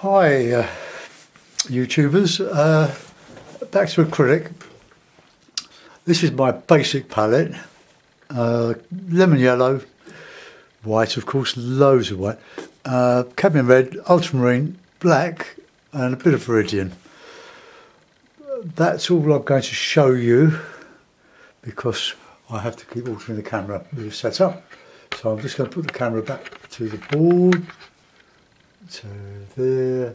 Hi YouTubers, back to acrylic. This is my basic palette, lemon yellow, white of course, loads of white, cadmium red, ultramarine, black and a bit of viridian. That's all I'm going to show you because I have to keep altering the camera with the setup. So I'm just going to put the camera back to the board. So there.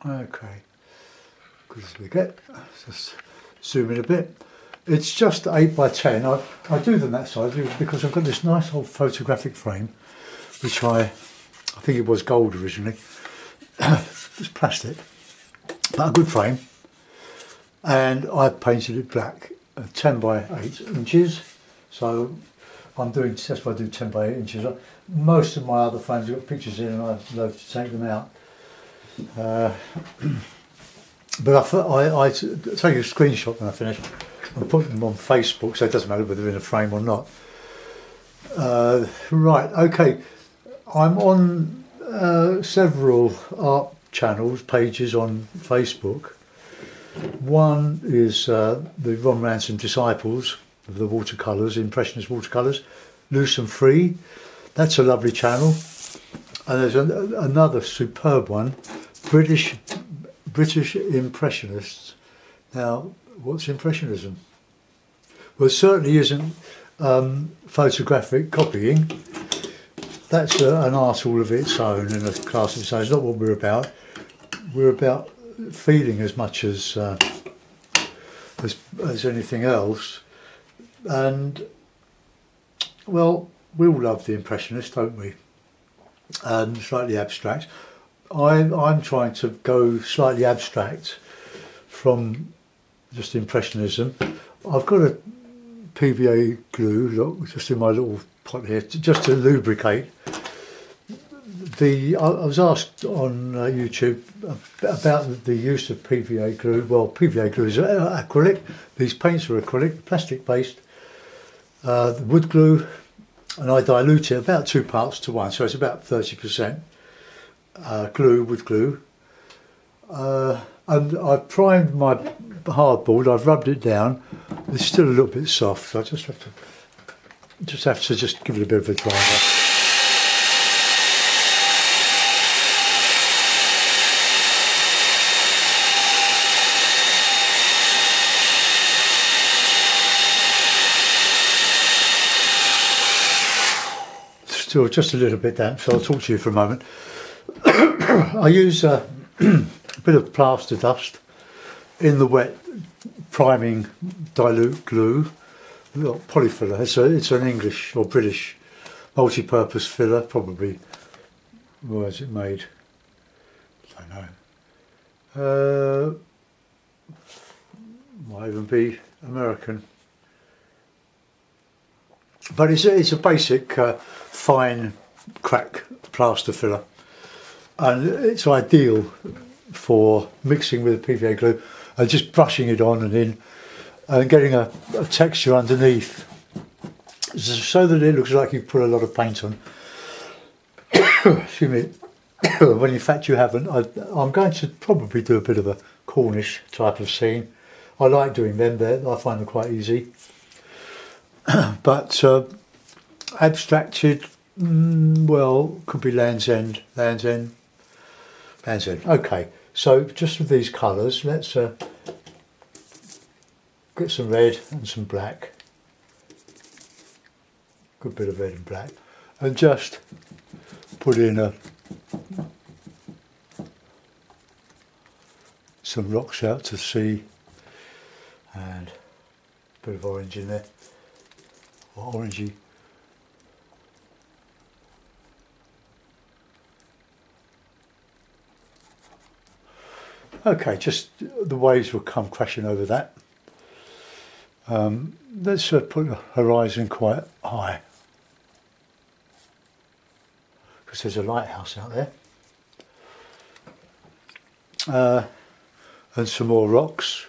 Okay, good as we get. Let's just zoom in a bit. It's just 8 by 10. I do them that size because I've got this nice old photographic frame, which I think it was gold originally. It's plastic, but a good frame. And I painted it black, 10 by 8 inches. So that's why I do 10 by 8 inches. Most of my other frames have got pictures in and I love to take them out. But I take a screenshot when I finish and put them on Facebook, so it doesn't matter whether they're in a frame or not. Right, okay. I'm on several art channels, pages on Facebook. One is the Ron Ransom Disciples of the watercolours, Impressionist watercolours, Loose and Free. That's a lovely channel. And there's another superb one, British Impressionists. Now, what's Impressionism? Well, it certainly isn't photographic copying. That's an art all of its own and a class of its own. It's not what we're about. We're about feeling as much as anything else. And well, we all love the Impressionists, don't we? And slightly abstract. I'm trying to go slightly abstract from just Impressionism. I've got a PVA glue, look, just in my little pot here, just to lubricate. I was asked on YouTube about the use of PVA glue. Well, PVA glue is acrylic. These paints are acrylic, plastic based. The wood glue, and I dilute it about 2 parts to 1, so it's about 30% glue, wood glue. And I've primed my hardboard. I've rubbed it down. It's still a little bit soft, so I just have to give it a bit of a dry rub. Still just a little bit damp, so I'll talk to you for a moment. I use a bit of plaster dust in the wet priming dilute glue, polyfiller. It's an English or British multi-purpose filler, probably. Where is it made? I don't know. Might even be American. But it's a basic fine crack plaster filler, and it's ideal for mixing with PVA glue and just brushing it on and in and getting a texture underneath so that it looks like you've put a lot of paint on. Excuse me. When in fact you haven't. I'm going to probably do a bit of a Cornish type of scene. I like doing them there, I find them quite easy. But abstracted, well, could be Land's End. Okay, so just with these colours, let's get some red and some black. Good bit of red and black, and just put in some rocks out to sea, and a bit of orange in there. Orangey. Okay, just the waves will come crashing over that. Let's put the horizon quite high because there's a lighthouse out there. And some more rocks.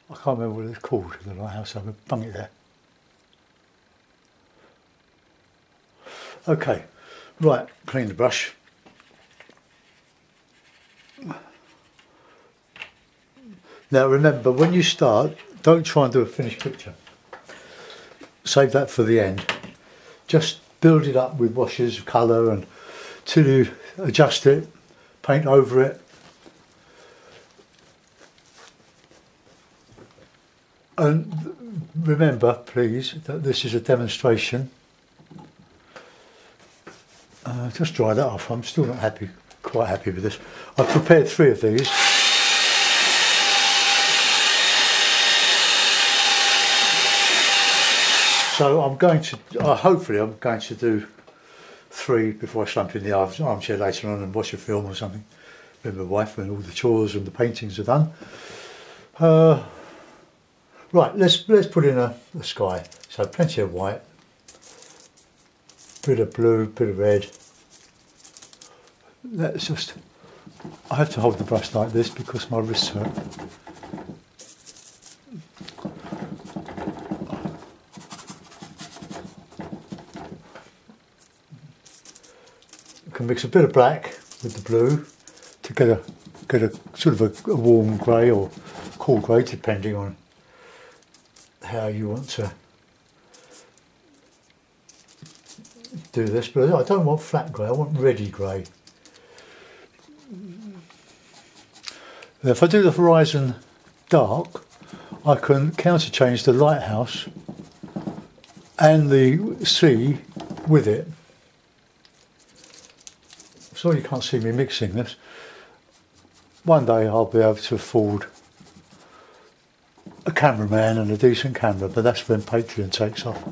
I can't remember what it's called, the lighthouse. I've bung it there. Okay, right, clean the brush. Now remember, when you start, don't try and do a finished picture. Save that for the end. Just build it up with washes of colour and till you adjust it, paint over it. And remember, please, that this is a demonstration. Just dry that off. I'm still not quite happy with this. I've prepared 3 of these. So I'm going to, hopefully I'm going to do 3 before I slump in the armchair later on and watch a film or something with my wife when all the chores and the paintings are done. Right, let's put in a sky. So plenty of white, bit of blue, bit of red. Let's just, I have to hold the brush like this because my wrists hurt. You can mix a bit of black with the blue to get a sort of a warm grey or cool grey, depending on how you want to do this. But I don't want flat grey, I want reddy grey. Now if I do the horizon dark, I can counter change the lighthouse and the sea with it. Sorry you can't see me mixing this. One day I'll be able to afford a cameraman and a decent camera, but that's when Patreon takes off.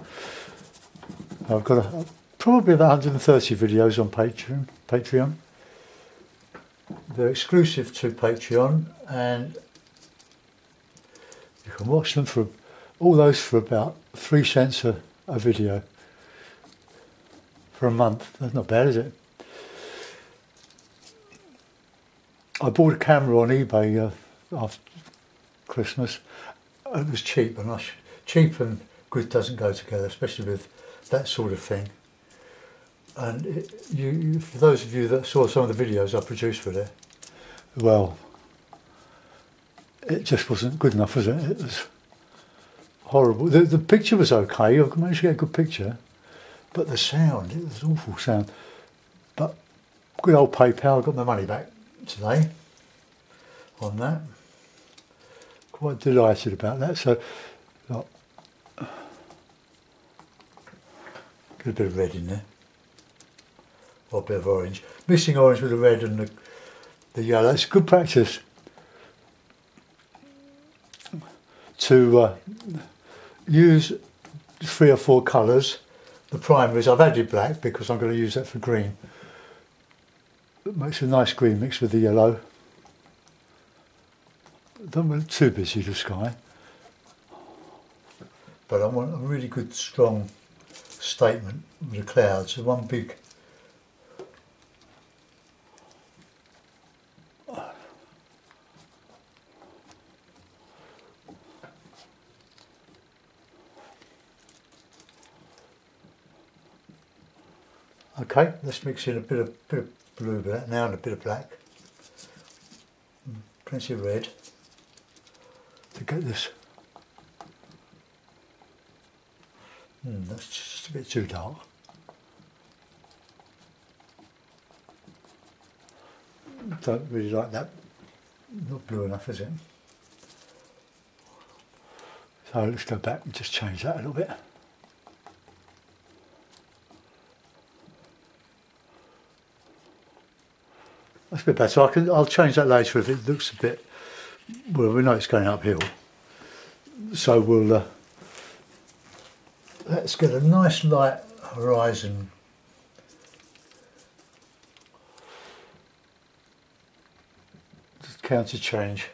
I've got probably about 130 videos on Patreon. They're exclusive to Patreon, and you can watch them for all those for about 3 cents a video for a month. That's not bad, is it? I bought a camera on eBay after Christmas. It was cheap, and cheap and good doesn't go together, especially with that sort of thing. And for those of you that saw some of the videos I produced with it, well, it just wasn't good enough, was it? It was horrible. The picture was okay. I managed to get a good picture, but the sound, it was awful sound. But good old PayPal, I got my money back today on that. Quite delighted about that. So, get a bit of red in there, or a bit of orange. Mixing orange with the red and the yellow. It's good practice to use 3 or 4 colours. The primaries, I've added black because I'm going to use that for green. It makes a nice green mix with the yellow. Don't want it too busy, the sky. But I want a really good, strong statement with the clouds. So one big. Okay, let's mix in a bit of blue with that now and a bit of black. Plenty of red to get this. That's just a bit too dark. Don't really like that. Not blue enough, is it? So let's go back and just change that a little bit. That's a bit better. I'll change that later if it looks a bit. Well, we know it's going uphill, so we'll let's get a nice light horizon. Just counter change,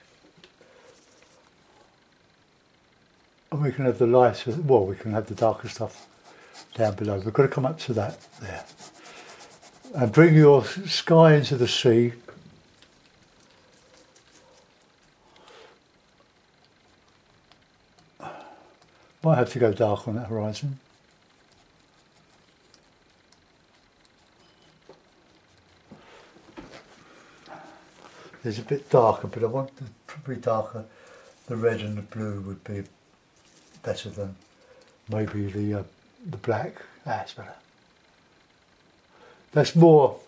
and we can have the lighter. Well, we can have the darker stuff down below. We've got to come up to that there. And bring your sky into the sea. Might have to go dark on that horizon. is a bit darker, but I want the, probably darker. The red and the blue would be better than maybe the black. That's better. That's more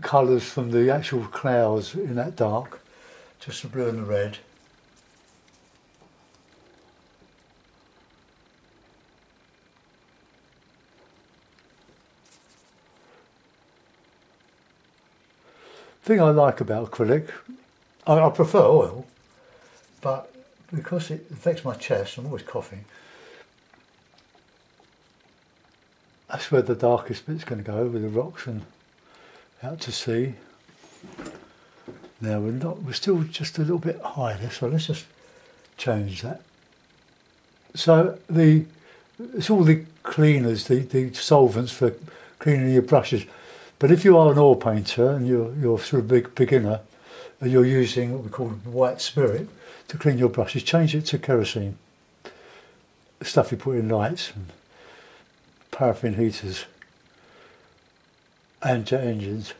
colours from the actual clouds in that dark. Just the blue and the red. The thing I like about acrylic, I prefer oil, but because it affects my chest, I'm always coughing. That's where the darkest bit's going to go, with the rocks and out to sea. Now we're still just a little bit higher, so let's just change that. So it's all the cleaners, the solvents for cleaning your brushes. But if you are an oil painter and you're sort of big beginner and you're using what we call white spirit to clean your brushes, change it to kerosene. The stuff you put in lights and paraffin heaters and jet engines.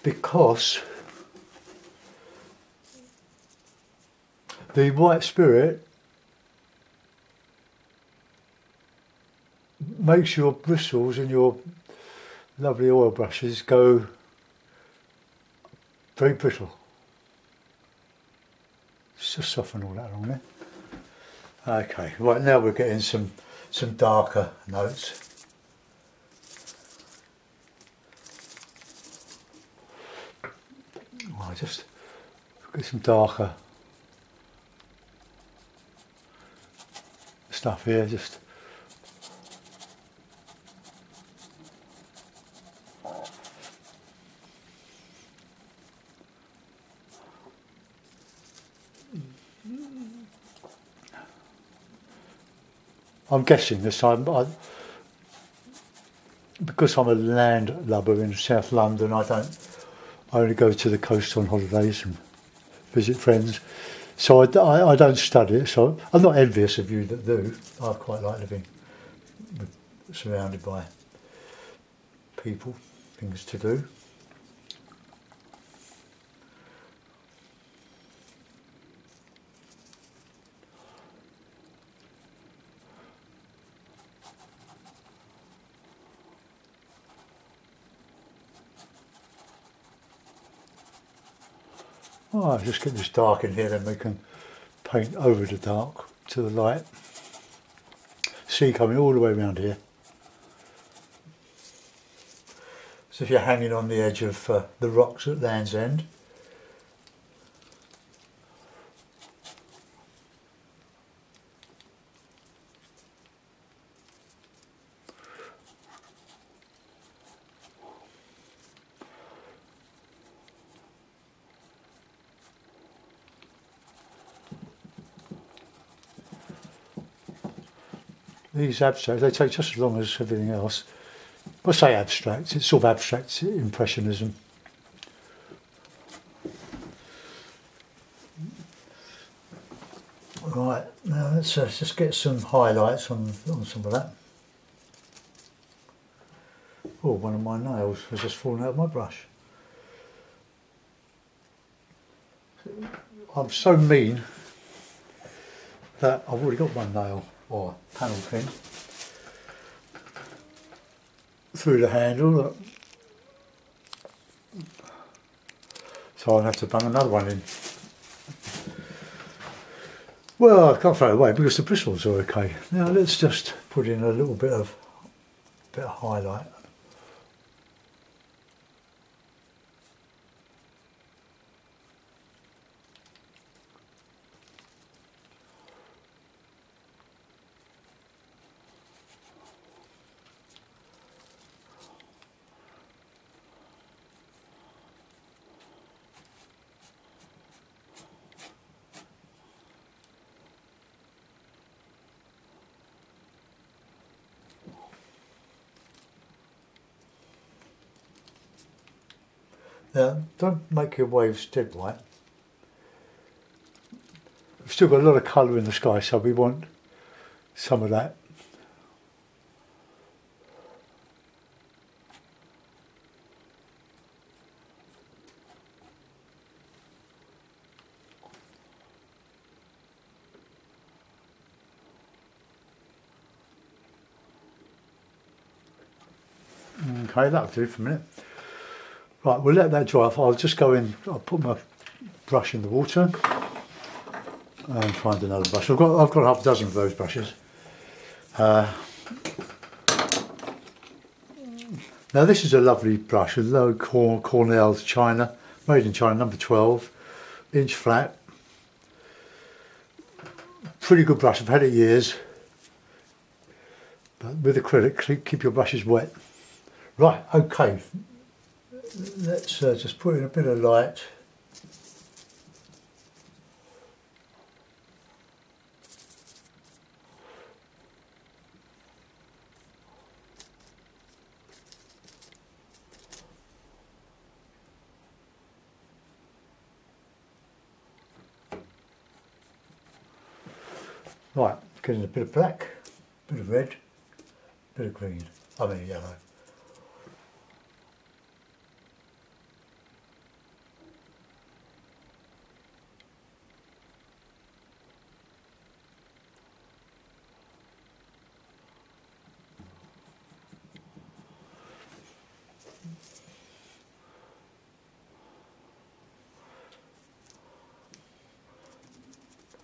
Because the white spirit makes your bristles and your lovely oil brushes go very brittle. Let's just soften all that along there. Okay, right, now we're getting some darker notes. I just get some darker stuff here, just I'm guessing this time, because I'm a landlubber in South London, I only go to the coast on holidays and visit friends, so I don't study it. So I'm not envious of you that do. I quite like living surrounded by people, things to do. Oh, just get this dark in here, then we can paint over the dark to the light. Sea coming all the way around here. So if you're hanging on the edge of the rocks at Land's End, these abstracts, they take just as long as everything else. I say abstract, it's sort of abstract impressionism. Right, now let's just get some highlights on some of that. Oh, one of my nails has just fallen out of my brush. I'm so mean that I've already got one nail or panel pin through the handle, look. So I'll have to bung another one in. Well, I can't throw it away because the bristles are okay. Now let's just put in a little bit of highlight. Now, don't make your waves dead white. We've still got a lot of colour in the sky, so we want some of that. Okay, that'll do for a minute. Right, we'll let that dry off. I'll just go in, I'll put my brush in the water and find another brush. I've got half a dozen of those brushes. Now this is a lovely brush, a low Cornell China, made in China, number 12, inch flat. Pretty good brush, I've had it years. But with acrylic, keep your brushes wet. Right, okay. Let's just put in a bit of light. Right, getting a bit of black, a bit of red, a bit of green, I mean yellow.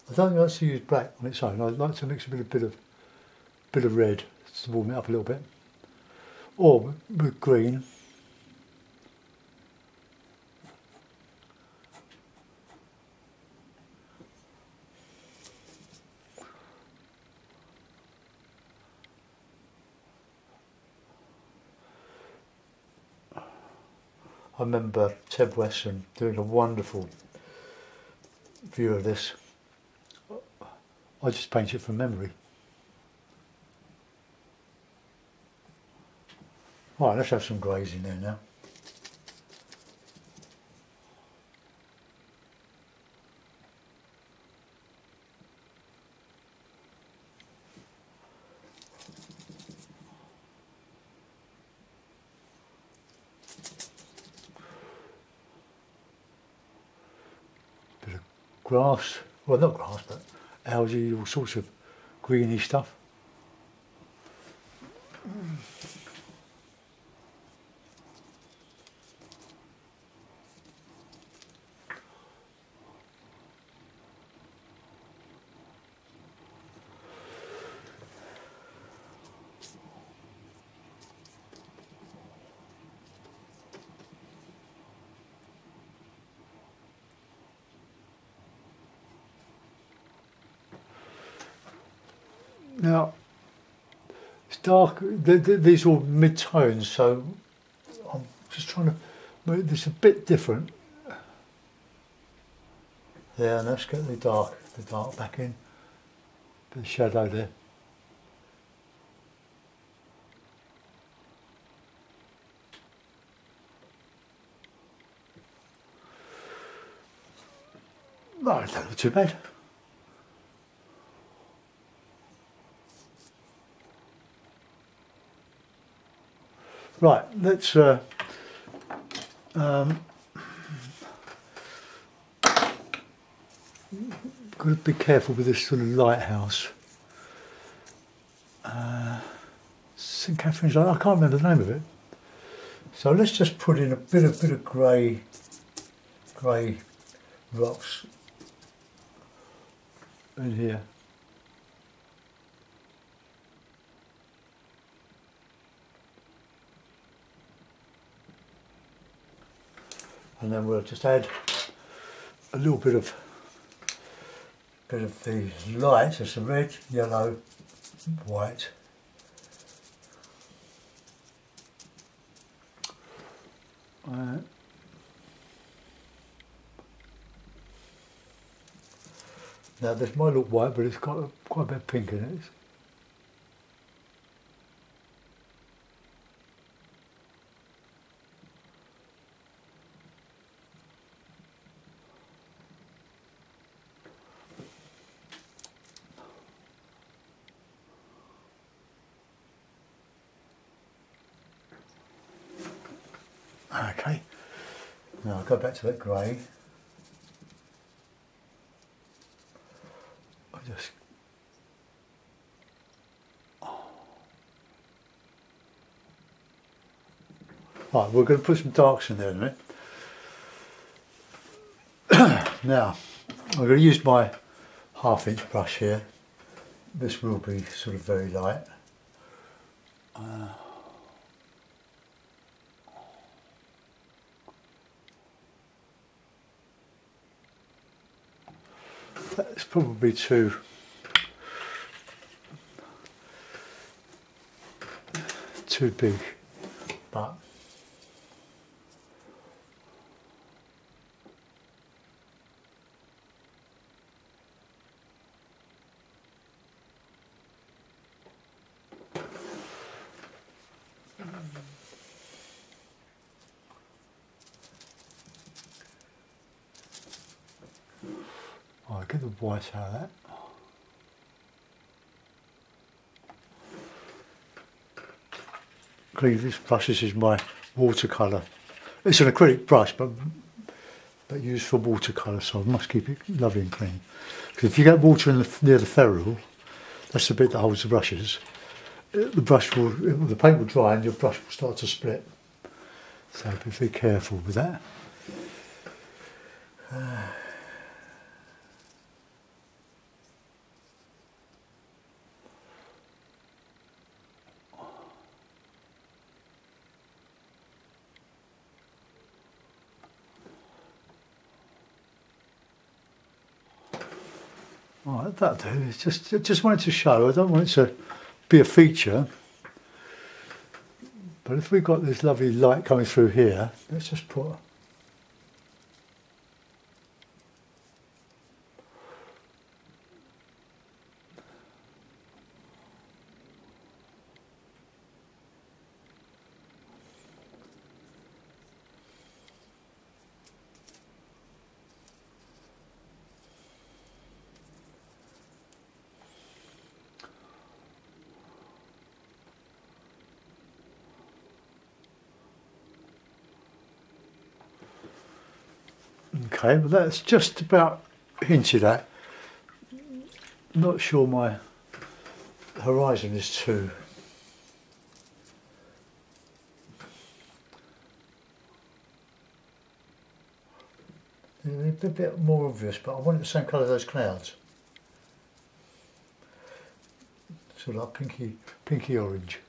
I don't like to use black on its own. I like to mix a bit of red to warm it up a little bit, or with green. I remember Ted Weston doing a wonderful view of this. I just paint it from memory. Right, let's have some greys in there now. Bit of grass, well not grass but algae, all sorts of greeny stuff. Now, it's dark, these are all mid-tones, so I'm just trying to make this a bit different. There, and let's get the dark back in, bit of shadow there. Oh, that don't look too bad. Right, let's got to be careful with this sort of lighthouse. St Catherine's, I can't remember the name of it. So let's just put in a bit of grey rocks in here. And then we'll just add a little bit of the light, so some red, yellow, white. Now this might look white, but it's got quite a bit of pink in it. Okay, now I'll go back to that grey. I just Right, we're going to put some darks in there in a minute. Now, I'm going to use my 1/2 inch brush here. This will be sort of very light. That's probably too big, but I'll get the white out of that. This brush, this is my watercolour. It's an acrylic brush, but used for watercolour, so I must keep it lovely and clean. Because if you get water in near the ferrule, that's the bit that holds the brushes. The paint will dry and your brush will start to split. So be very careful with that. Alright, that'll do. It's just wanted to show. I don't want it to be a feature. But if we've got this lovely light coming through here, let's just put okay, well that's just about hinted at. Not sure my horizon is too. It's a bit more obvious, but I want it the same colour as those clouds. Sort of like pinky orange.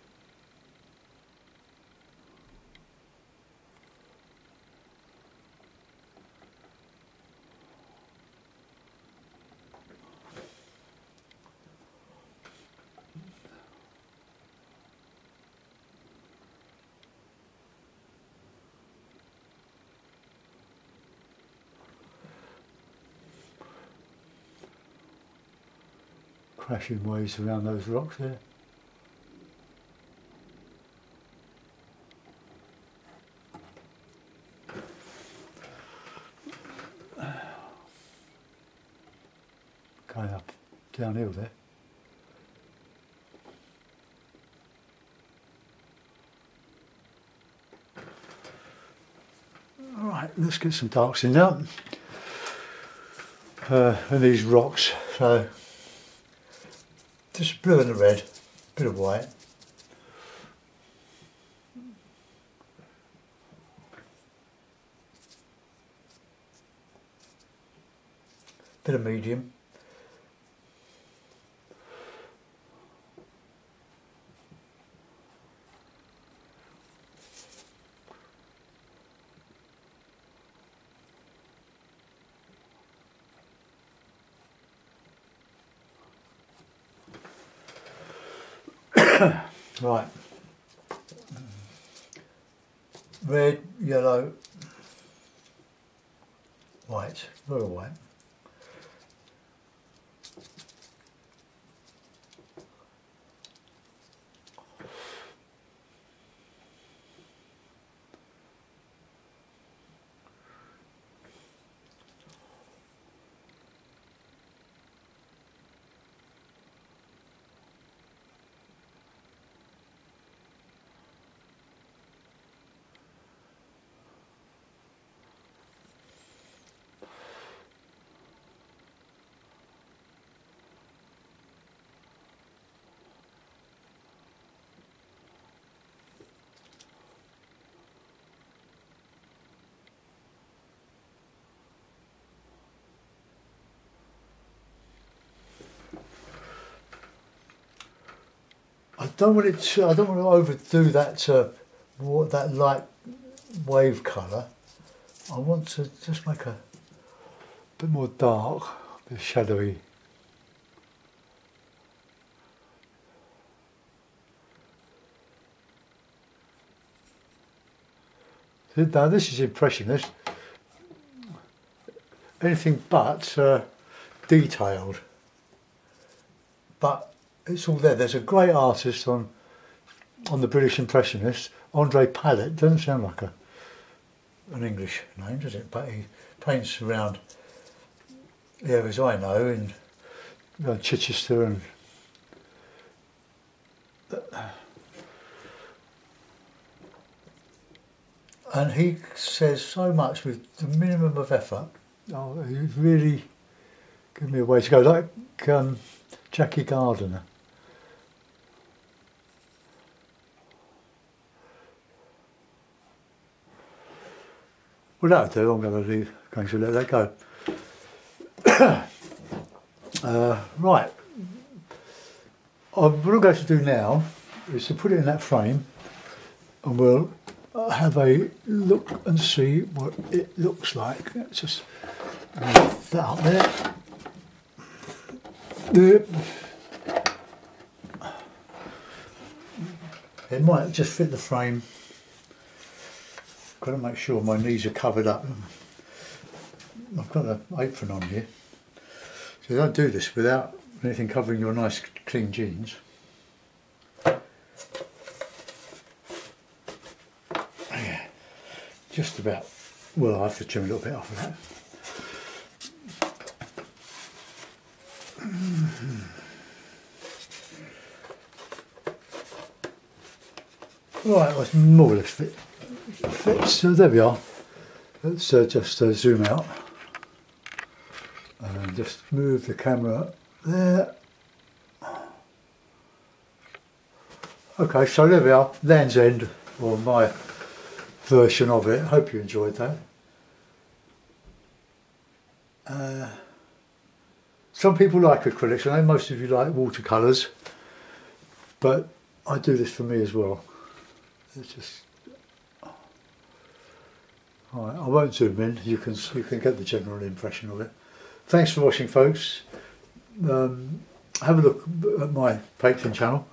Crashing waves around those rocks there. Going up downhill there. Alright, let's get some darks in now. And these rocks, so just blue and a red, bit of white. Bit of medium. Right, red, yellow, white, a lot of white. I don't want it to, I don't want to overdo that that light wave colour. I want to just make a bit more dark, a bit shadowy. Now this is impressionist, anything but detailed, but it's all there. There's a great artist on the British Impressionists, Andre Pallet. Doesn't sound like an English name, does it? But he paints around the areas I know in Chichester and he says so much with the minimum of effort. Oh, he's really given me a way to go, like Jackie Gardner. Well, that'll do. I'm going to let that go. Right. What I'm going to do now is to put it in that frame, and we'll have a look and see what it looks like. Let's just move that up there. It might just fit the frame. Got to make sure my knees are covered up. I've got an apron on here, so you don't do this without anything covering your nice clean jeans. Yeah, just about. Well, I have to trim a little bit off of that. Right, that's more or less fit. So there we are. Let's just zoom out and just move the camera there. Okay, so there we are, Land's End, or my version of it. Hope you enjoyed that. Some people like acrylics. I know most of you like watercolours, but I do this for me as well. It's just. All right, I won't zoom in. You can get the general impression of it. Thanks for watching, folks. Have a look at my Patreon channel,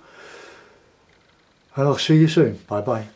and I'll see you soon. Bye bye.